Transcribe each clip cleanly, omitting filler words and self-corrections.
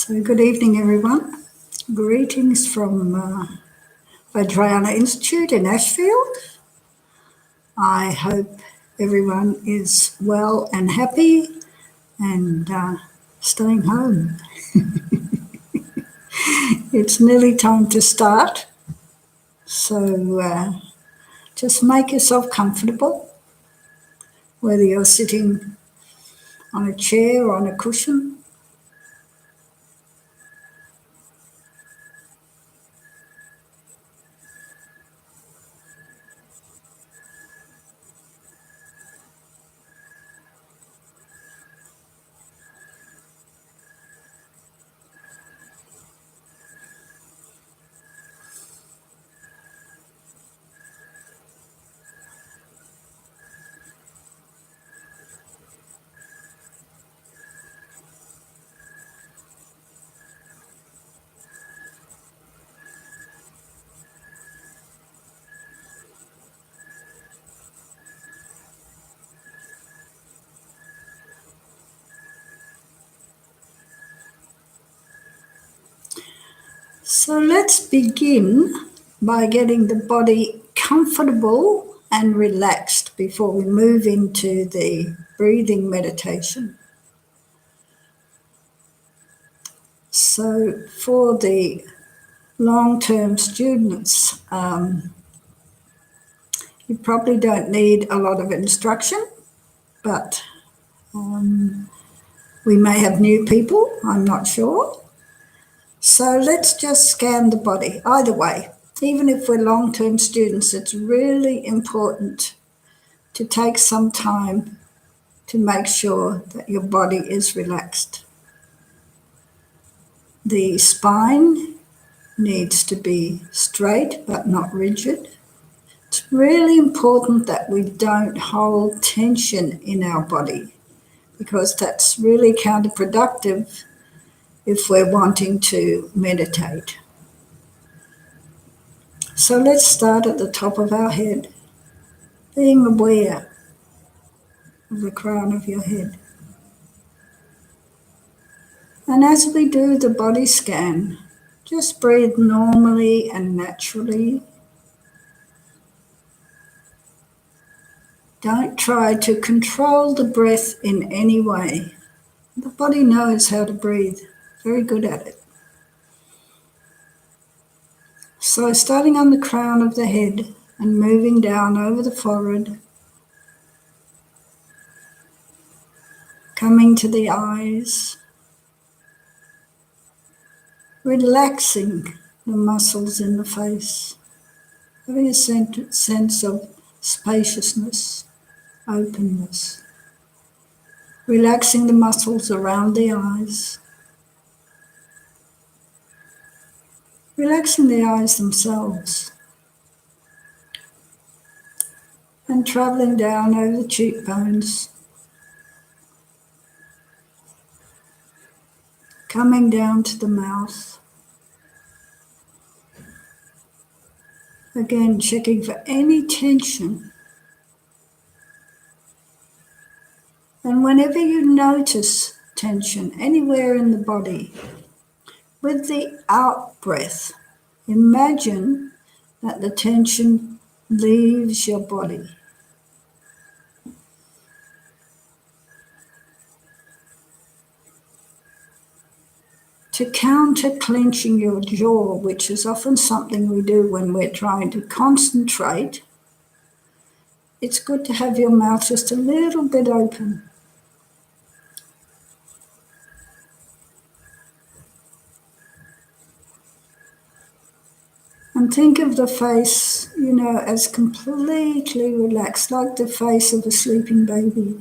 So good evening, everyone. Greetings from Vajrayana Institute in Ashfield. I hope everyone is well and happy and staying home. It's nearly time to start, so just make yourself comfortable, whether you're sitting on a chair or on a cushion. So let's begin by getting the body comfortable and relaxed before we move into the breathing meditation. So for the long-term students, you probably don't need a lot of instruction, but we may have new people, I'm not sure. So let's just scan the body. Either way, even if we're long-term students, it's really important to take some time to make sure that your body is relaxed. The spine needs to be straight but not rigid. It's really important that we don't hold tension in our body, because that's really counterproductive if we're wanting to meditate. So let's start at the top of our head, being aware of the crown of your head. And as we do the body scan, just breathe normally and naturally. Don't try to control the breath in any way. The body knows how to breathe, very good at it. So starting on the crown of the head and moving down over the forehead, coming to the eyes, relaxing the muscles in the face, having a sense of spaciousness, openness, relaxing the muscles around the eyes, relaxing the eyes themselves, and traveling down over the cheekbones, coming down to the mouth. Again, checking for any tension. And whenever you notice tension anywhere in the body, with the out breath, imagine that the tension leaves your body. To counter clenching your jaw, which is often something we do when we're trying to concentrate, it's good to have your mouth just a little bit open. And think of the face, as completely relaxed, like the face of a sleeping baby.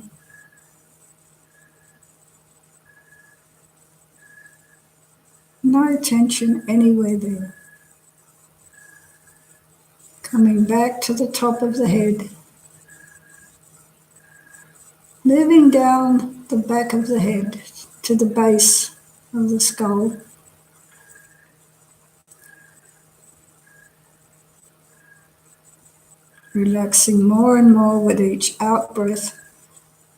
No tension anywhere there. Coming back to the top of the head. Moving down the back of the head to the base of the skull. Relaxing more and more with each out breath,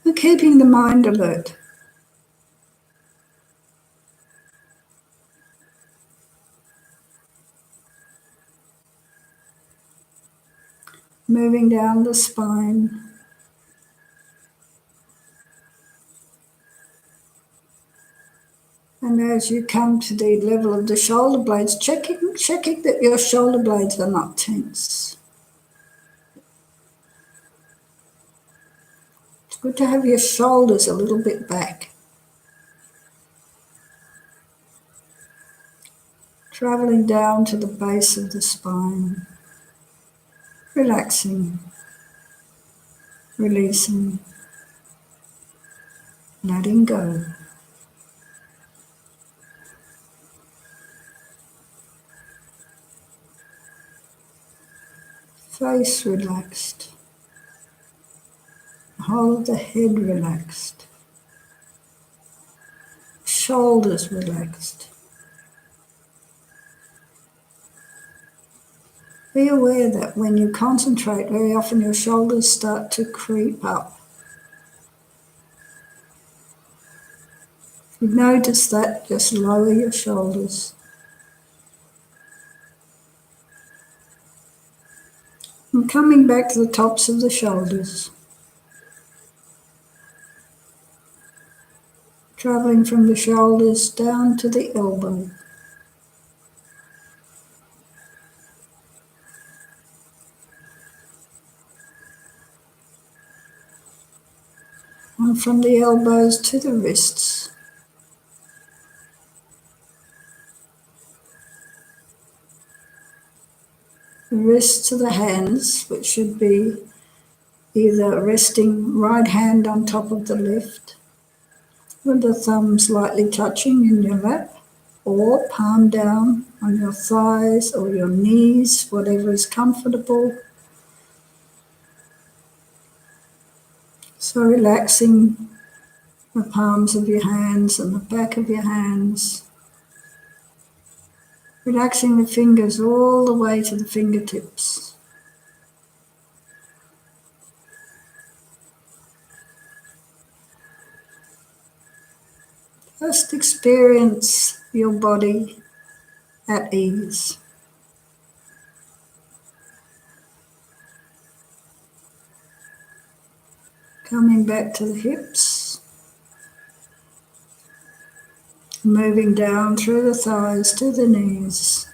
and keeping the mind alert. moving down the spine. And as you come to the level of the shoulder blades, checking that your shoulder blades are not tense. It's good to have your shoulders a little bit back. Traveling down to the base of the spine, relaxing, releasing, letting go. Face relaxed, the whole of the head relaxed, shoulders relaxed. Be aware that when you concentrate, very often your shoulders start to creep up. If you notice that, just lower your shoulders. And coming back to the tops of the shoulders. Traveling from the shoulders down to the elbow. And from the elbows to the wrists. The wrists to the hands, which should be either resting right hand on top of the left, with the thumbs lightly touching in your lap, or palm down on your thighs or your knees, whatever is comfortable. So relaxing the palms of your hands and the back of your hands. Relaxing the fingers all the way to the fingertips. Just experience your body at ease. Coming back to the hips. Moving down through the thighs to the knees.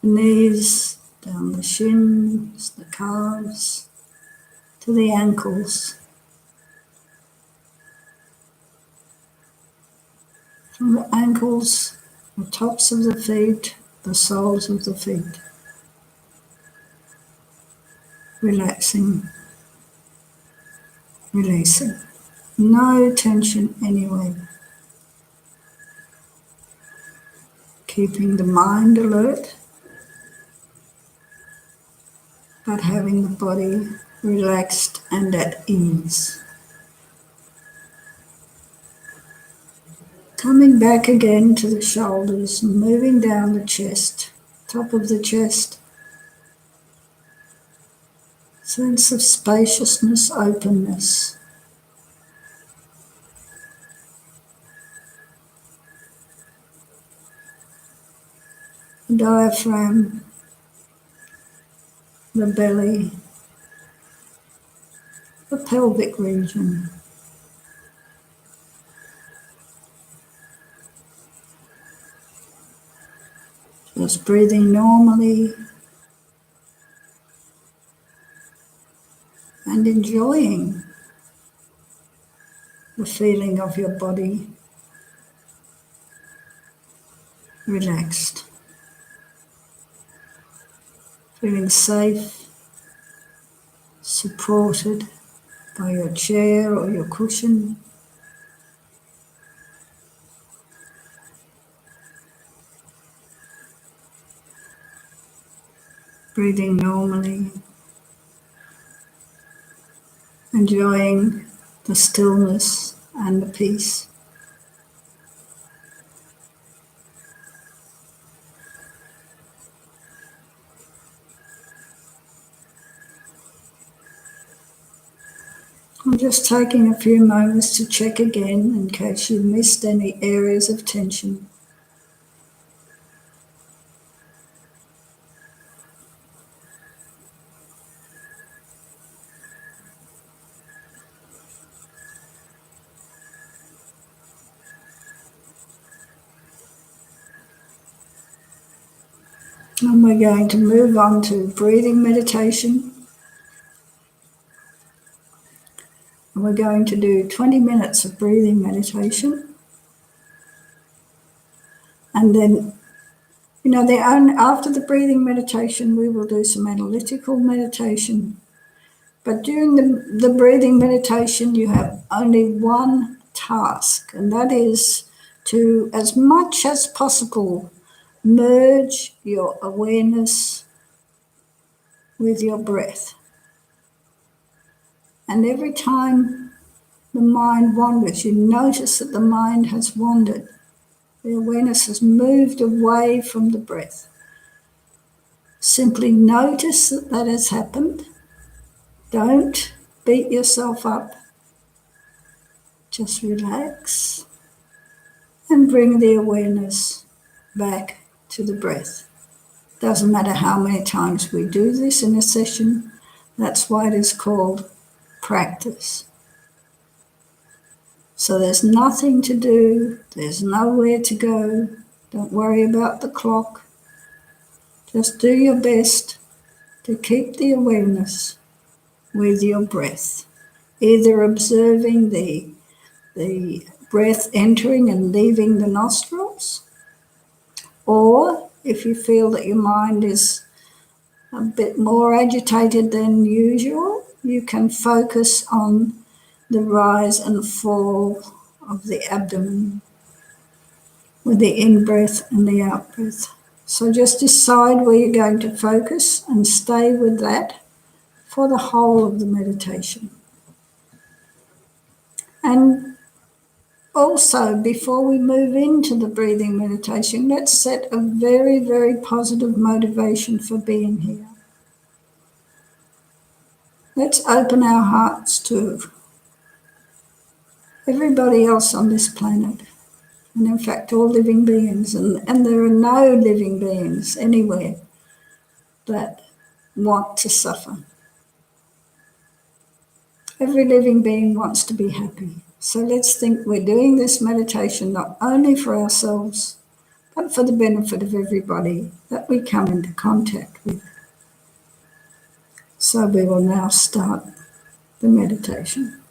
The knees, down the shins, the calves, to the ankles. From the ankles, the tops of the feet, the soles of the feet. Relaxing, releasing. No tension anywhere. Keeping the mind alert, but having the body relaxed and at ease. Coming back again to the shoulders, moving down the chest, top of the chest. Sense of spaciousness, openness. The diaphragm, the belly, the pelvic region. Just breathing normally and enjoying the feeling of your body relaxed. Feeling safe, supported by your chair or your cushion. Breathing normally, enjoying the stillness and the peace. I'm just taking a few moments to check again in case you missed any areas of tension. And we're going to move on to breathing meditation. And we're going to do 20 minutes of breathing meditation. And then, after the breathing meditation, we will do some analytical meditation. But during the breathing meditation, you have only one task, and that is to, as much as possible, merge your awareness with your breath. And every time the mind wanders, you notice that the mind has wandered. The awareness has moved away from the breath. Simply notice that that has happened. Don't beat yourself up. Just relax and bring the awareness back to the breath. Doesn't matter how many times we do this in a session. That's why it is called practice. So there's nothing to do. There's nowhere to go. Don't worry about the clock. Just do your best to keep the awareness with your breath, either observing the breath entering and leaving the nostrils, or if you feel that your mind is a bit more agitated than usual, you can focus on the rise and fall of the abdomen with the in-breath and the out-breath. So just decide where you're going to focus and stay with that for the whole of the meditation. And also, before we move into the breathing meditation, let's set a very, very positive motivation for being here. Let's open our hearts to everybody else on this planet, and in fact all living beings, and there are no living beings anywhere that want to suffer. Every living being wants to be happy. So let's think we're doing this meditation not only for ourselves, but for the benefit of everybody that we come into contact with. So we will now start the meditation.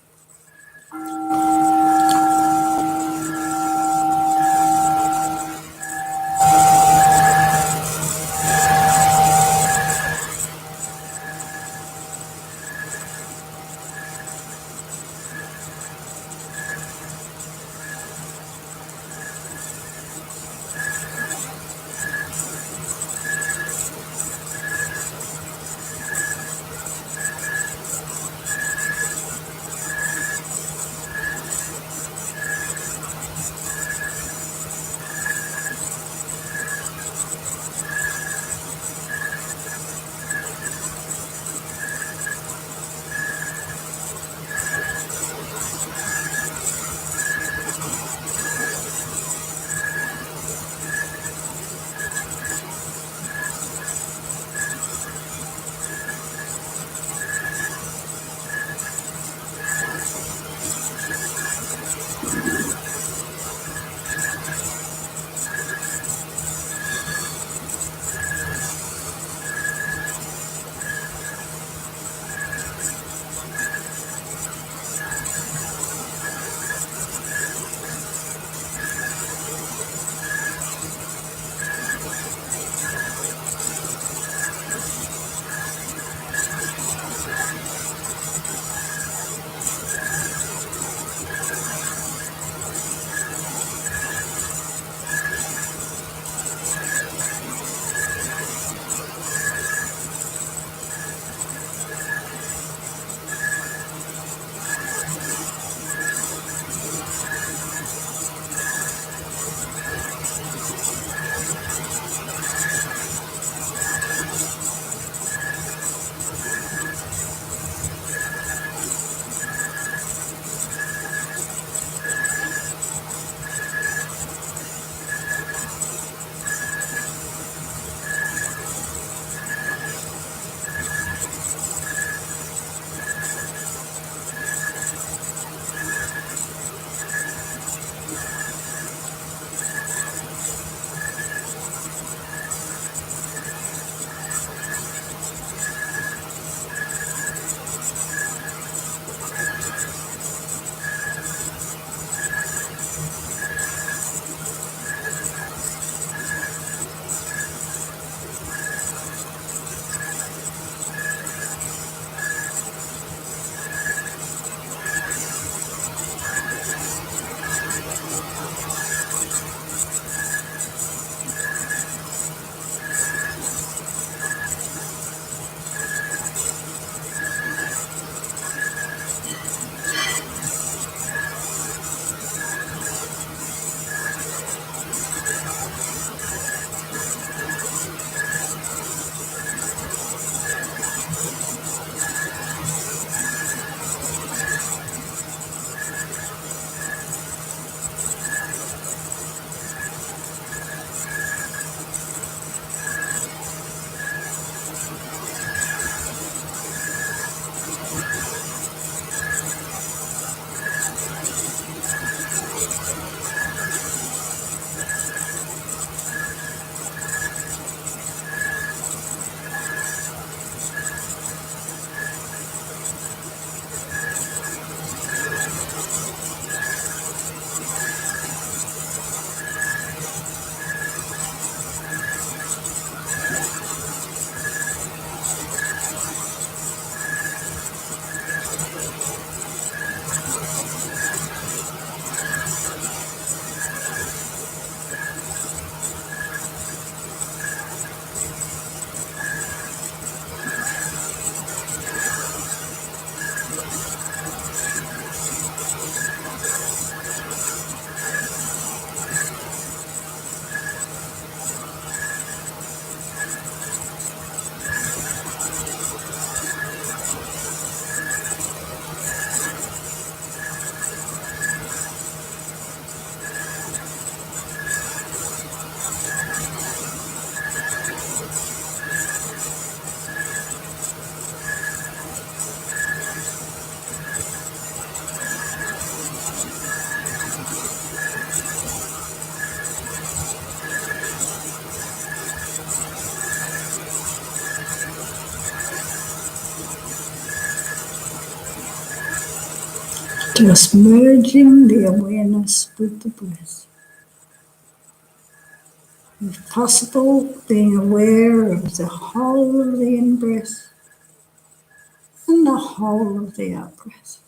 Just merging the awareness with the breath. If possible, being aware of the whole of the in-breath and the whole of the out-breath.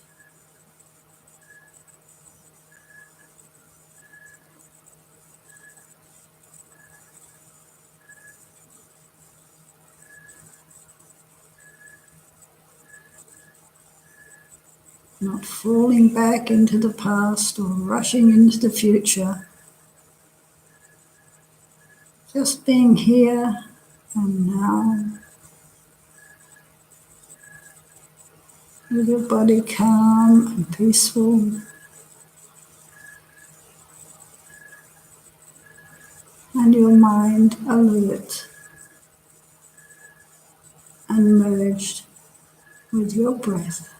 Not falling back into the past or rushing into the future. Just being here and now, with your body calm and peaceful, and your mind alert and merged with your breath.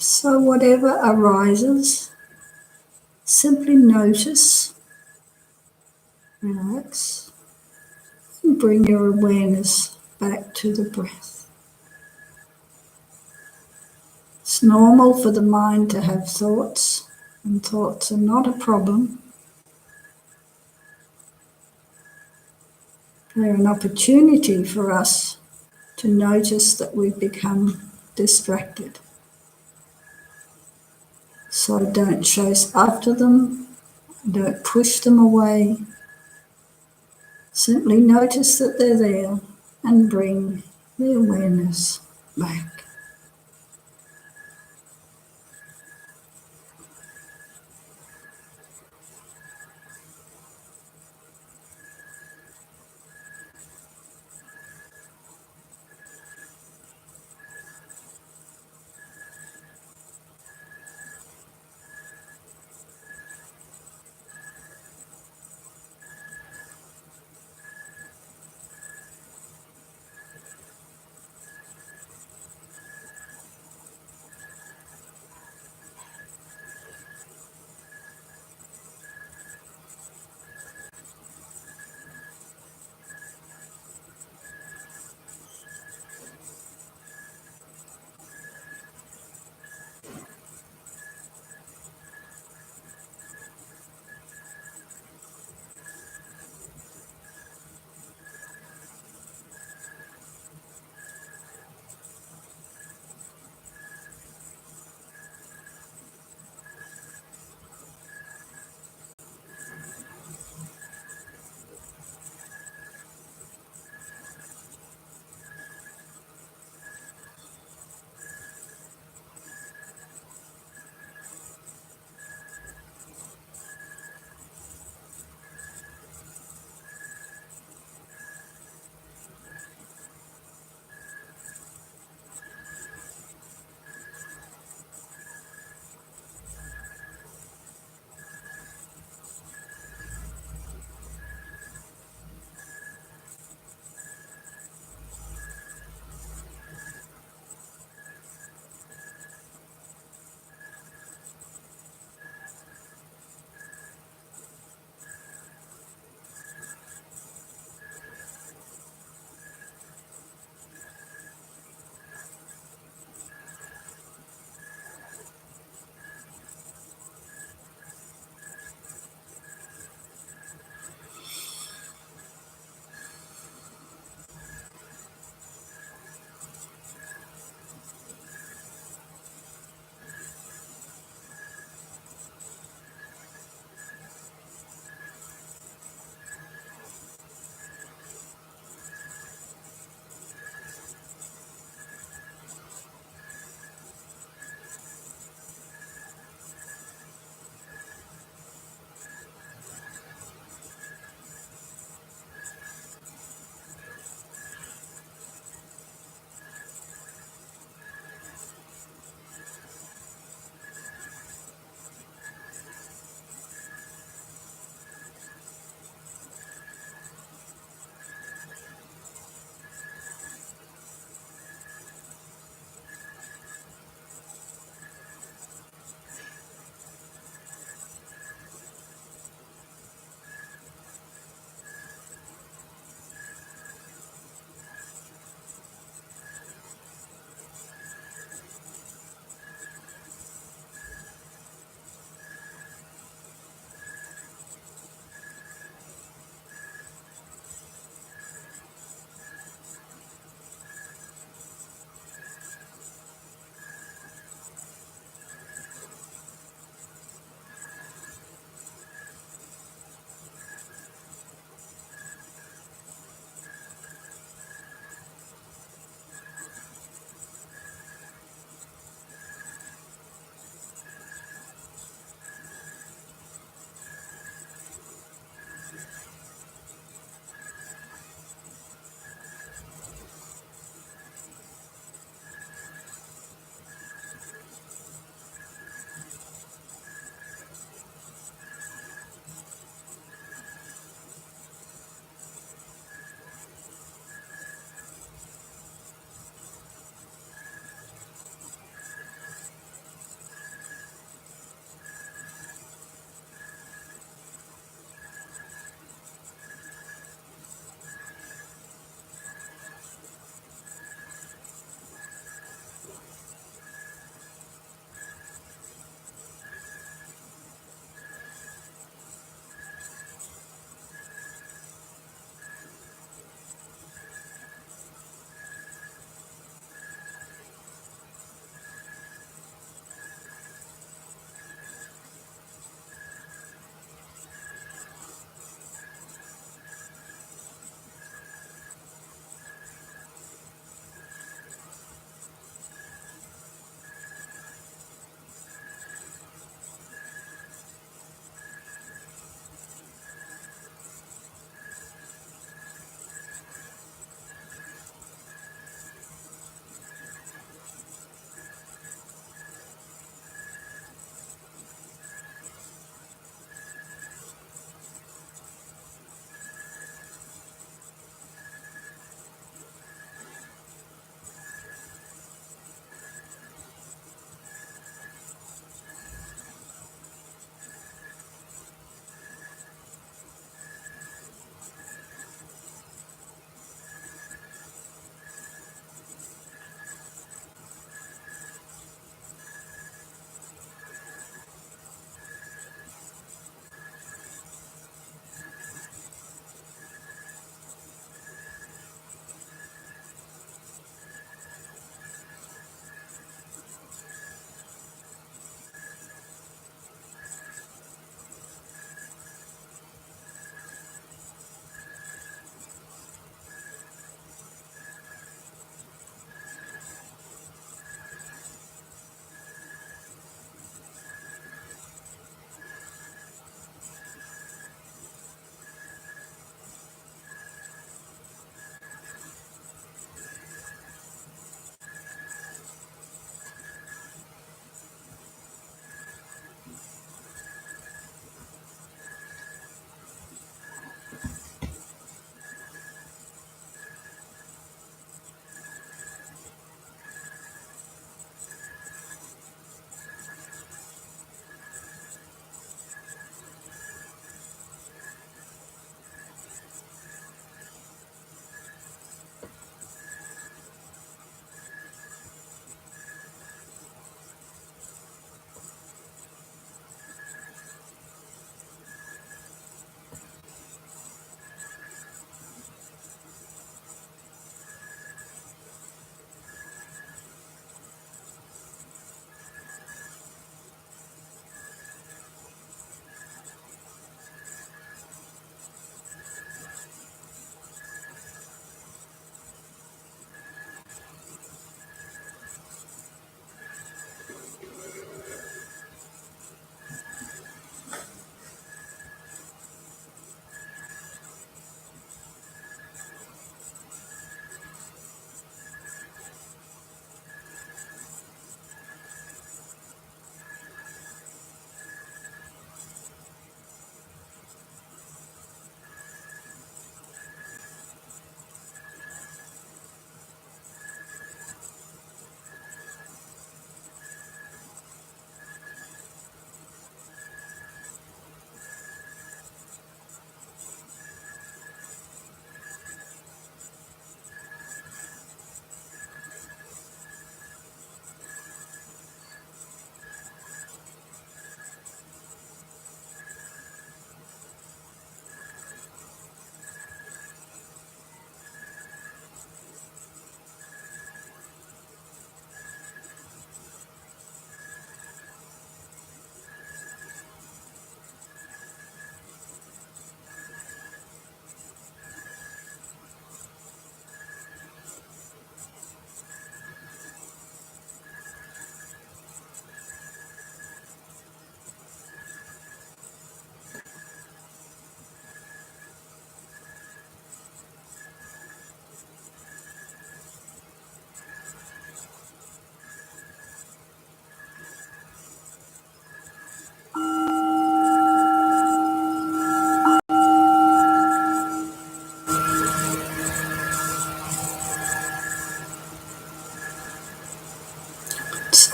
So, whatever arises, simply notice, relax, and bring your awareness back to the breath. It's normal for the mind to have thoughts, and thoughts are not a problem. They're an opportunity for us to notice that we've become distracted. So don't chase after them, don't push them away. Simply notice that they're there and bring the awareness back.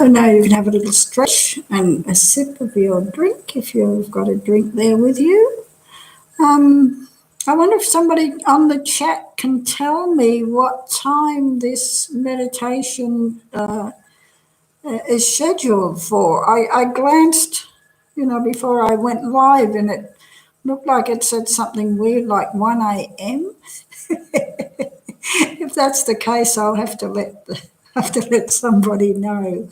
So now you can have a little stretch and a sip of your drink if you've got a drink there with you. I wonder if somebody on the chat can tell me what time this meditation is scheduled for. I glanced, before I went live, and it looked like it said something weird like 1 a.m. If that's the case, I'll have to let somebody know.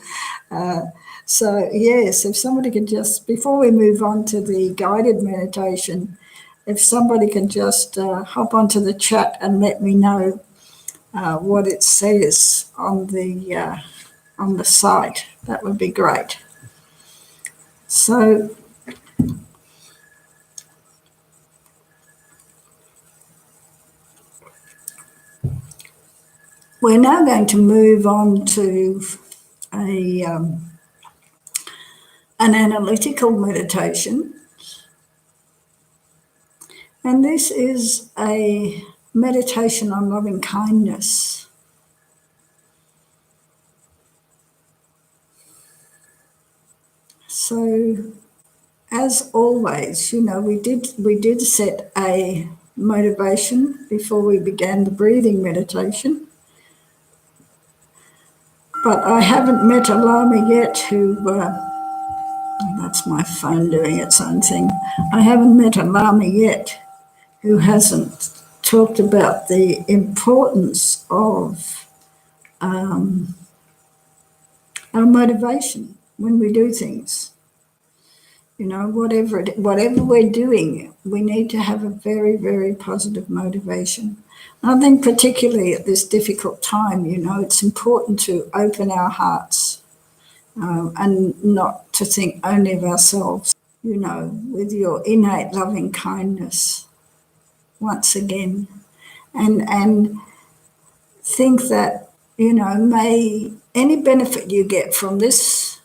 So yes, if somebody could just, before we move on to the guided meditation, if somebody can just hop onto the chat and let me know what it says on the site, that would be great. So we're now going to move on to an analytical meditation. And this is a meditation on loving kindness. So, as always, we did set a motivation before we began the breathing meditation. But I haven't met a Lama yet who, that's my phone doing its own thing. I haven't met a Lama yet who hasn't talked about the importance of our motivation when we do things. Whatever we're doing, we need to have a very, very positive motivation. And I think particularly at this difficult time, it's important to open our hearts and not to think only of ourselves, with your innate loving kindness once again. And think that, may any benefit you get from this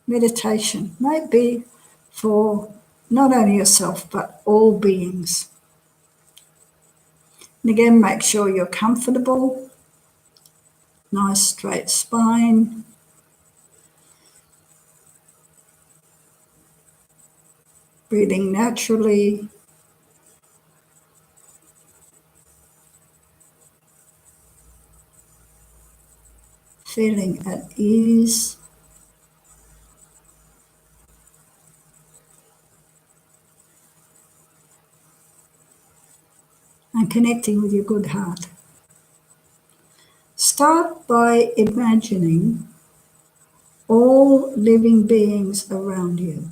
meditation may be for not only yourself but all beings. And again, make sure you're comfortable, nice straight spine, breathing naturally, feeling at ease. And connecting with your good heart. Start by imagining all living beings around you.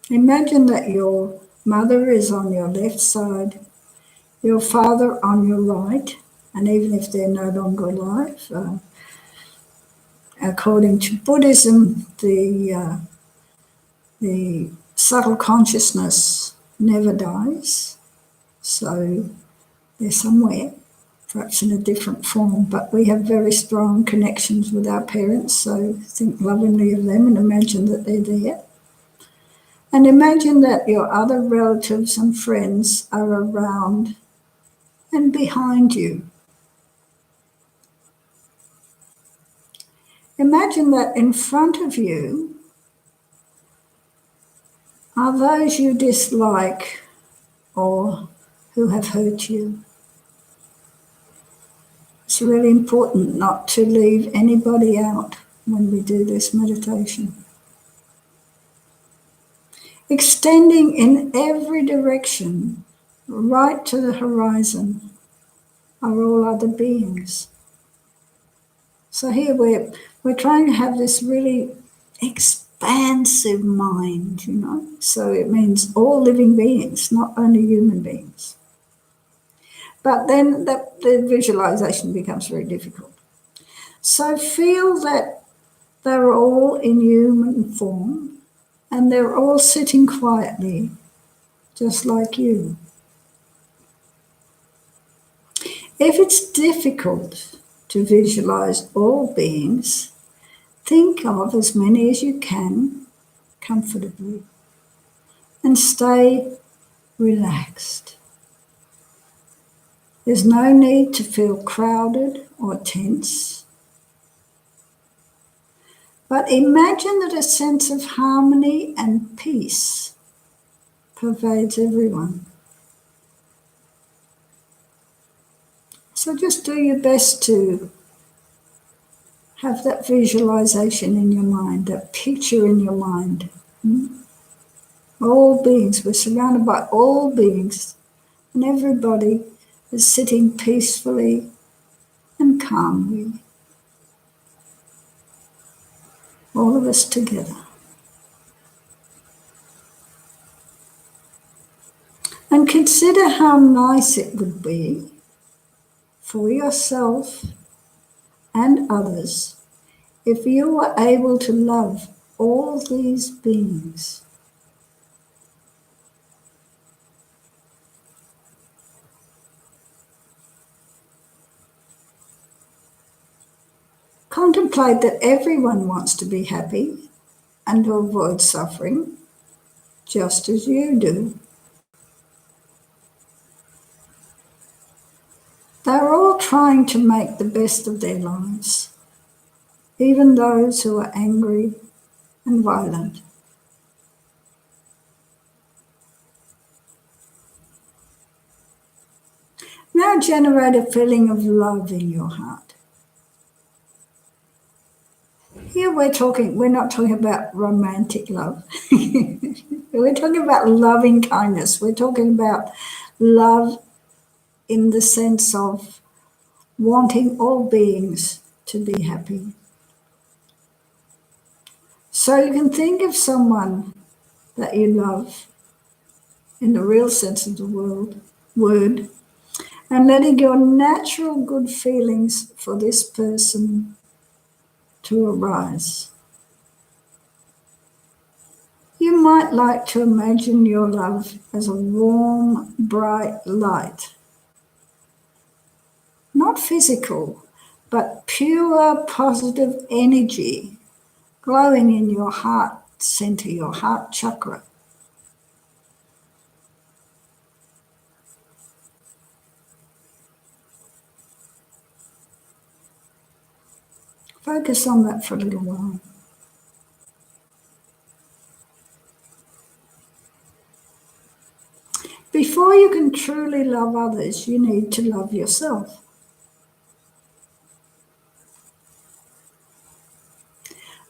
Imagine that your mother is on your left side, your father on your right, and even if they're no longer alive, according to Buddhism, the subtle consciousness never dies, so they're somewhere, perhaps in a different form, but we have very strong connections with our parents, so think lovingly of them and imagine that they're there. And imagine that your other relatives and friends are around and behind you. Imagine that in front of you are those you dislike or who have hurt you. It's really important not to leave anybody out when we do this meditation. Extending in every direction, right to the horizon, are all other beings. So here we're trying to have this really expansive mind, So it means all living beings, not only human beings. But then the visualization becomes very difficult. So feel that they're all in human form and they're all sitting quietly, just like you. If it's difficult to visualize all beings, think of as many as you can comfortably and stay relaxed. There's no need to feel crowded or tense. But imagine that a sense of harmony and peace pervades everyone. So just do your best to have that visualization in your mind, that picture in your mind. All beings, we're surrounded by all beings, and everybody is sitting peacefully and calmly, all of us together. And consider how nice it would be for yourself and others if you were able to love all these beings. Contemplate that everyone wants to be happy and to avoid suffering, just as you do. They're all trying to make the best of their lives, even those who are angry and violent. Now generate a feeling of love in your heart. Here we're not talking about romantic love. We're talking about loving kindness. We're talking about love in the sense of wanting all beings to be happy. So you can think of someone that you love in the real sense of the word, and letting your natural good feelings for this person to arise. You might like to imagine your love as a warm, bright light. Not physical, but pure positive energy glowing in your heart center, your heart chakra. Focus on that for a little while. Before you can truly love others, you need to love yourself.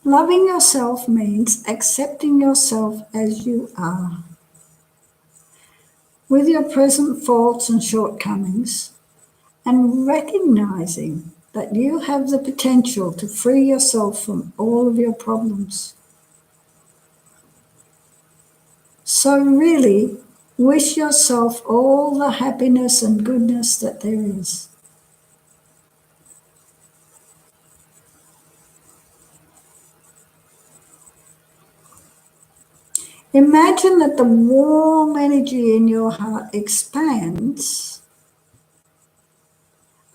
Loving yourself means accepting yourself as you are, with your present faults and shortcomings, and recognizing that you have the potential to free yourself from all of your problems. So really, wish yourself all the happiness and goodness that there is. Imagine that the warm energy in your heart expands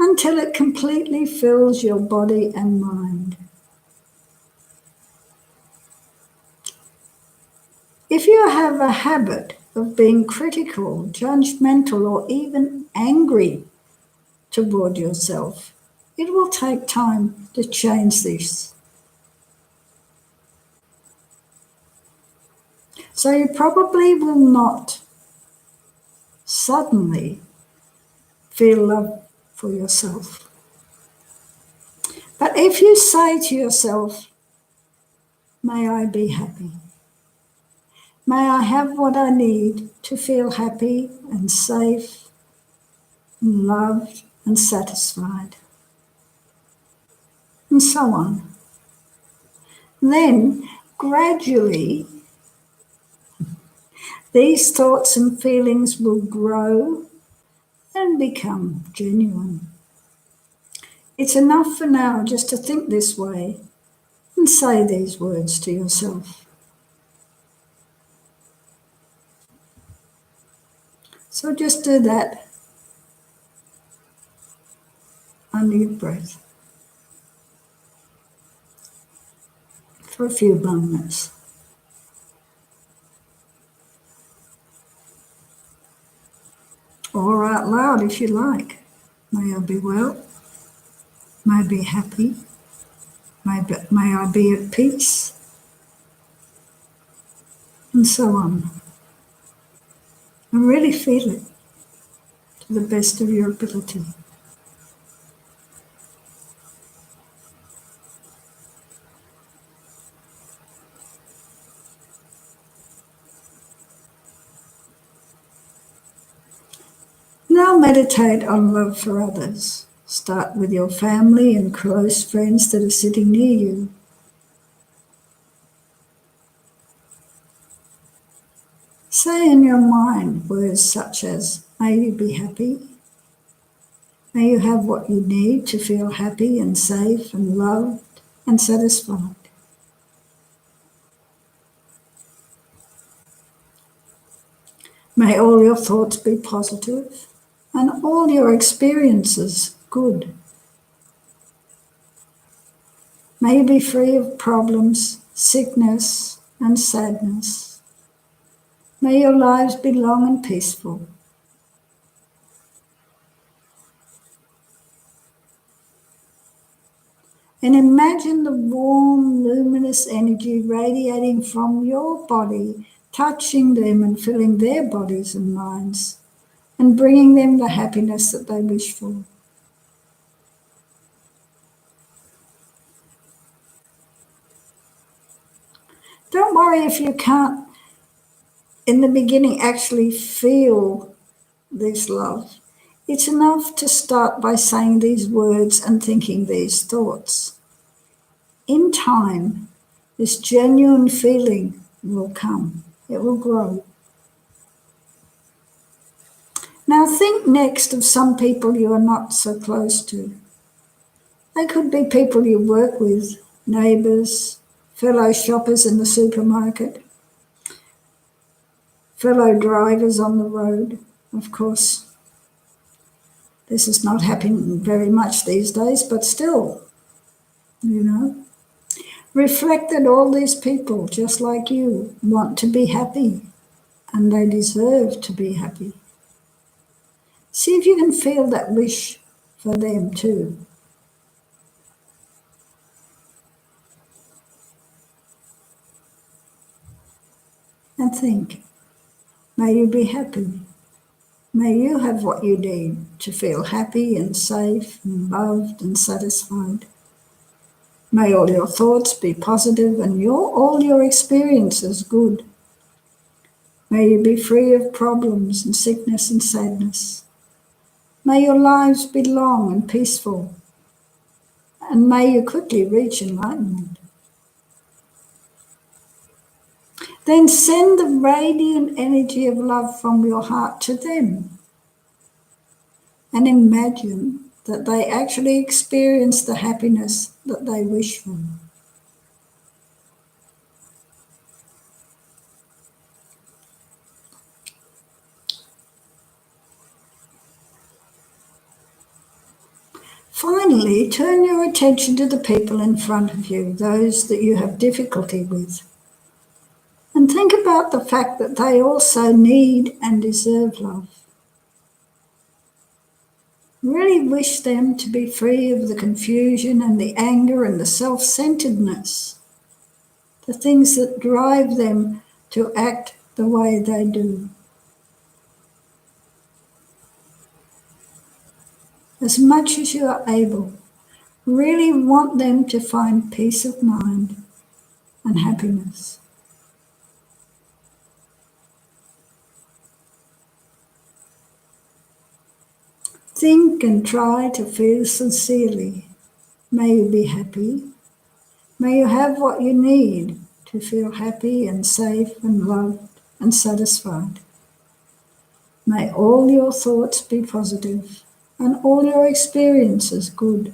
until it completely fills your body and mind. If you have a habit of being critical, judgmental, or even angry toward yourself, it will take time to change this. So you probably will not suddenly feel love for yourself. But if you say to yourself, may I be happy, may I have what I need to feel happy and safe and loved and satisfied, and so on. Then gradually these thoughts and feelings will grow and become genuine. It's enough for now just to think this way and say these words to yourself. So just do that under your breath for a few moments. Or out loud if you like. May I be well, may I be happy, May I be at peace, and so on. And really feel it to the best of your ability. Now meditate on love for others. Start with your family and close friends that are sitting near you. Say in your mind words such as, may you be happy, may you have what you need to feel happy and safe and loved and satisfied. May all your thoughts be positive and all your experiences good. May you be free of problems, sickness and sadness. May your lives be long and peaceful. And imagine the warm, luminous energy radiating from your body, touching them and filling their bodies and minds, and bringing them the happiness that they wish for. Don't worry if you can't, in the beginning, actually feel this love. It's enough to start by saying these words and thinking these thoughts. In time, this genuine feeling will come. It will grow. Now think next of some people you are not so close to. They could be people you work with, neighbours, fellow shoppers in the supermarket, fellow drivers on the road. Of course, this is not happening very much these days, but still, you know. Reflect that all these people, just like you, want to be happy, and they deserve to be happy. See if you can feel that wish for them too. And think, may you be happy. May you have what you need to feel happy and safe and loved and satisfied. May all your thoughts be positive and all your experiences good. May you be free of problems and sickness and sadness. May your lives be long and peaceful. And may you quickly reach enlightenment. Then send the radiant energy of love from your heart to them. And imagine that they actually experience the happiness that they wish for. Finally, turn your attention to the people in front of you, those that you have difficulty with. And think about the fact that they also need and deserve love. Really wish them to be free of the confusion and the anger and the self-centeredness, the things that drive them to act the way they do. As much as you are able, really want them to find peace of mind and happiness. Think and try to feel sincerely. May you be happy. May you have what you need to feel happy and safe and loved and satisfied. May all your thoughts be positive and all your experiences good.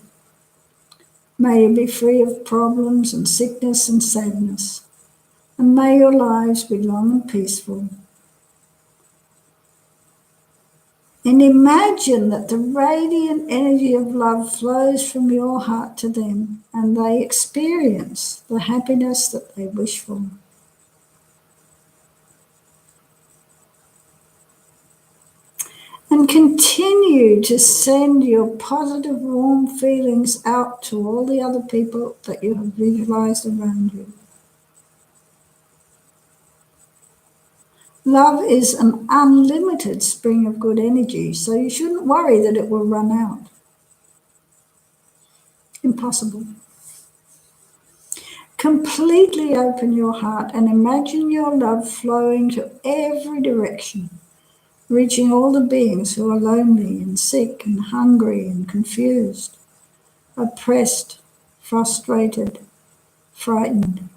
May you be free of problems and sickness and sadness. And may your lives be long and peaceful. And imagine that the radiant energy of love flows from your heart to them and they experience the happiness that they wish for. And And continue to send your positive, warm feelings out to all the other people that you have visualized around you. Love is an unlimited spring of good energy, so you shouldn't worry that it will run out. Impossible. Completely open your heart and imagine your love flowing to every direction, reaching all the beings who are lonely and sick and hungry and confused, oppressed, frustrated, frightened.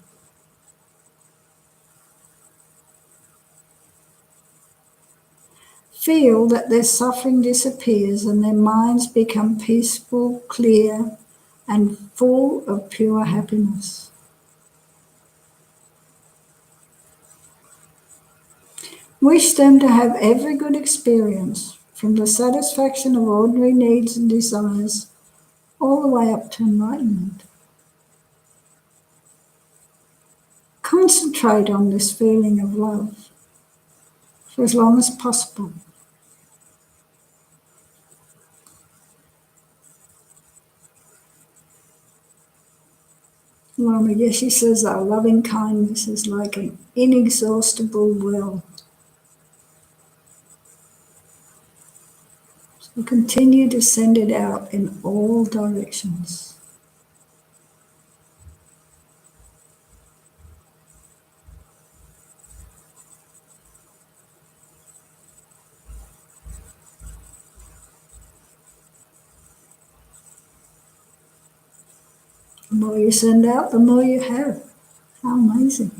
Feel that their suffering disappears and their minds become peaceful, clear, and full of pure happiness. Wish them to have every good experience, from the satisfaction of ordinary needs and desires, all the way up to enlightenment. Concentrate on this feeling of love for as long as possible. Lama Yeshe says our loving kindness is like an inexhaustible well. So continue to send it out in all directions. The more you send out, the more you have. How amazing.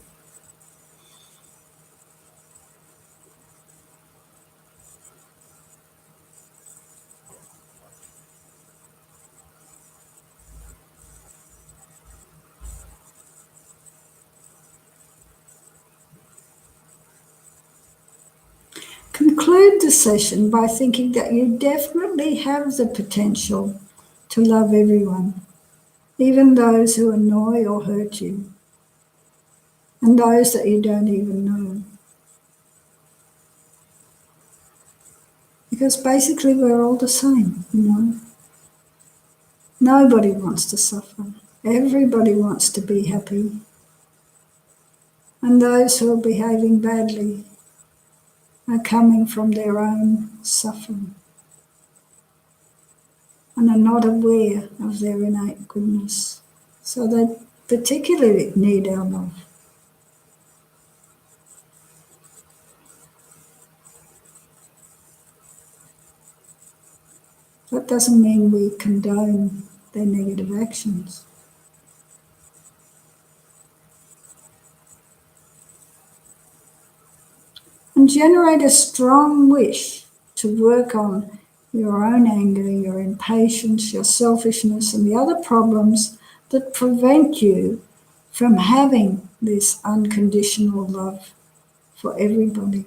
Conclude the session by thinking that you definitely have the potential to love everyone, even those who annoy or hurt you, and those that you don't even know. Because basically we're all the same, you know. Nobody wants to suffer. Everybody wants to be happy. And those who are behaving badly are coming from their own suffering and are not aware of their innate goodness. So they particularly need our love. That doesn't mean we condone their negative actions. And generate a strong wish to work on your own anger, your impatience, your selfishness, and the other problems that prevent you from having this unconditional love for everybody.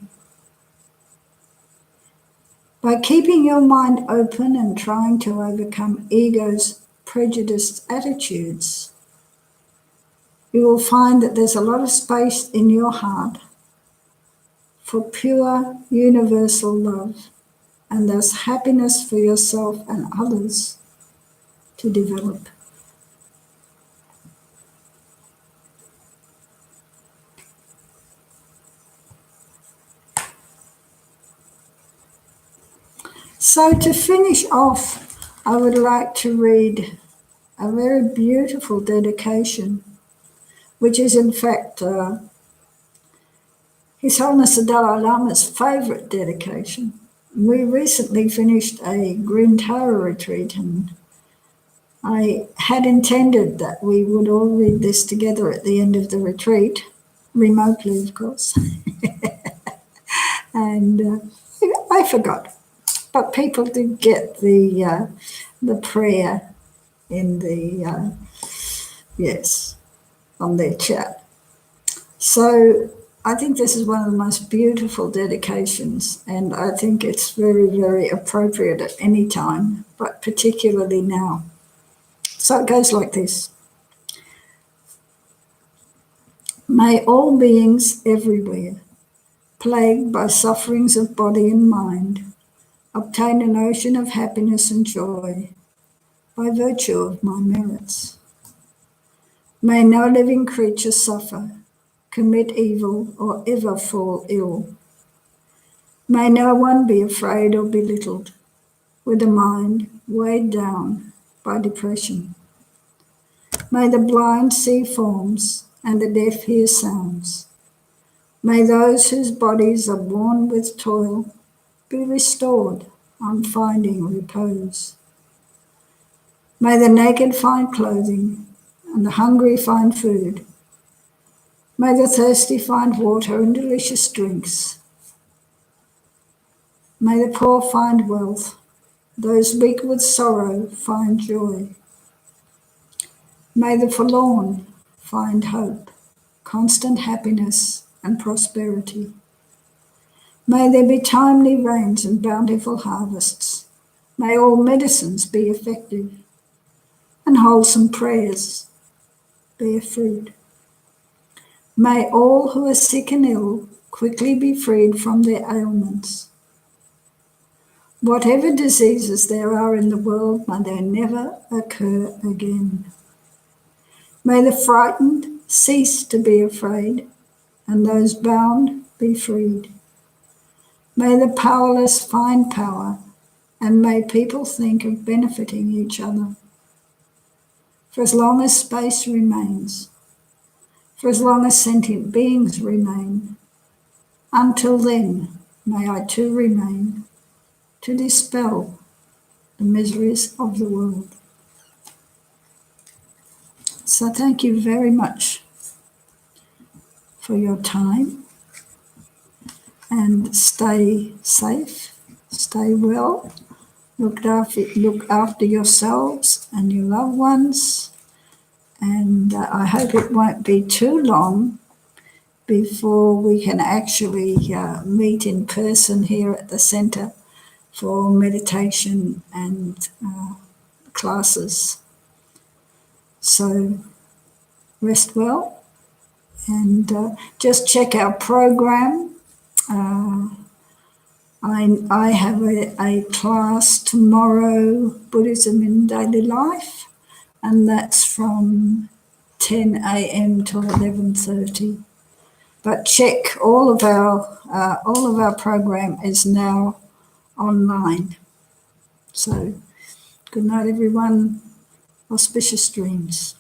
By keeping your mind open and trying to overcome ego's prejudiced attitudes, you will find that there's a lot of space in your heart for pure universal love, and thus happiness for yourself and others to develop. So to finish off, I would like to read a very beautiful dedication, which is in fact His Holiness the Dalai Lama's favourite dedication. We recently finished a Green Tara retreat, and I had intended that we would all read this together at the end of the retreat, remotely of course. And I forgot, but people did get the prayer in the yes, on their chat. So I think this is one of the most beautiful dedications, and I think it's very, very appropriate at any time, but particularly now. So it goes like this. May all beings everywhere, plagued by sufferings of body and mind, obtain an ocean of happiness and joy by virtue of my merits. May no living creature suffer, commit evil, or ever fall ill. May no one be afraid or belittled, with a mind weighed down by depression. May the blind see forms and the deaf hear sounds. May those whose bodies are worn with toil be restored on finding repose. May the naked find clothing and the hungry find food. May the thirsty find water and delicious drinks. May the poor find wealth, those weak with sorrow find joy. May the forlorn find hope, constant happiness and prosperity. May there be timely rains and bountiful harvests. May all medicines be effective, and wholesome prayers bear fruit. May all who are sick and ill quickly be freed from their ailments. Whatever diseases there are in the world, may they never occur again. May the frightened cease to be afraid, and those bound be freed. May the powerless find power, and may people think of benefiting each other. For as long as space remains, for as long as sentient beings remain, until then may I too remain to dispel the miseries of the world. So thank you very much for your time, and stay safe, stay well, look after yourselves and your loved ones, and I hope it won't be too long before we can actually meet in person here at the centre for meditation and classes. So rest well, and just check our program. I have a class tomorrow, Buddhism in Daily Life, and that's from 10 a.m. till 11:30. But check all of our program is now online. So good night, everyone. Auspicious dreams.